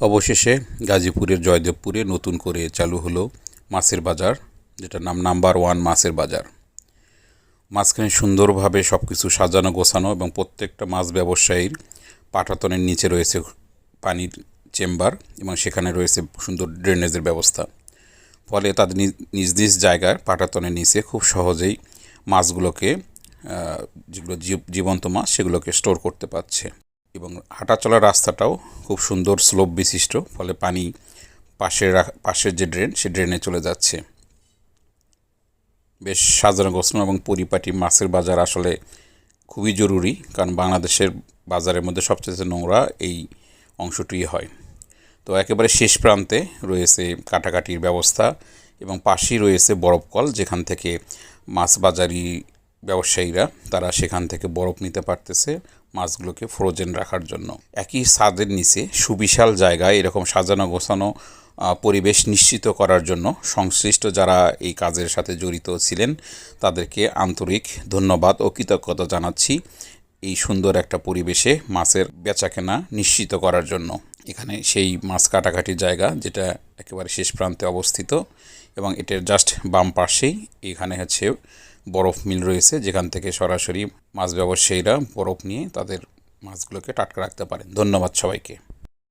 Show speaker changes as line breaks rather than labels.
অবশেষে গাজীপুরের জয়দেবপুরে নতুন করে চালু হলো মাছের বাজার, যেটার নাম নাম্বার 1 মাছের বাজার। মাঝখানে সুন্দরভাবে সব কিছু সাজানো গোছানো এবং প্রত্যেকটা মাছ ব্যবসায়ীর পাটাতনের নিচে রয়েছে পানির চেম্বার এবং সেখানে রয়েছে সুন্দর ড্রেনেজের ব্যবস্থা। ফলে তাদের নিজ নিজ জায়গার পাটাতনের নিচে খুব সহজেই মাছগুলোকে, যেগুলো জীবন্ত মাছ, সেগুলোকে স্টোর করতে পারছে। এবং হাঁটা চলার রাস্তাটাও খুব সুন্দর স্লোপ বিশিষ্ট, ফলে পানি পাশের যে ড্রেন, সে ড্রেনে চলে যাচ্ছে। বেশ সাজানো গোছানো এবং পরিপাটি মাছের বাজার আসলে খুবই জরুরি, কারণ বাংলাদেশের বাজারের মধ্যে সবচেয়ে নোংরা এই অংশটি হয়। তো একেবারে শেষ প্রান্তে রয়েছে কাটাকাটির ব্যবস্থা এবং পাশেই রয়েছে বরফ কল, যেখান থেকে মাছ বাজারি ব্যবসায়ীরা তারা সেখান থেকে বরফ নিতে পারতেছে মাছগুলোকে ফ্রোজেন রাখার জন্য। একই ছাদের নিচে সুবিশাল জায়গায় এরকম সাজানো গোছানো পরিবেশ নিশ্চিত করার জন্য সংশ্লিষ্ট যারা এই কাজের সাথে জড়িত ছিলেন তাদেরকে আন্তরিক ধন্যবাদ ও কৃতজ্ঞতা জানাচ্ছি এই সুন্দর একটা পরিবেশে মাছের বেচাকেনা নিশ্চিত করার জন্য। এখানে সেই মাছ কাটাকাটির জায়গা, যেটা একেবারে শেষ প্রান্তে অবস্থিত, এবং এটার জাস্ট বাম পাশেই এখানে হচ্ছে বরফ মিল রয়েছে, যেখান থেকে সরাসরি মাছ ব্যবসায়ীরা বরফ নিয়ে তাদের মাছগুলোকে টাটকা রাখতে পারেন। ধন্যবাদ সবাইকে।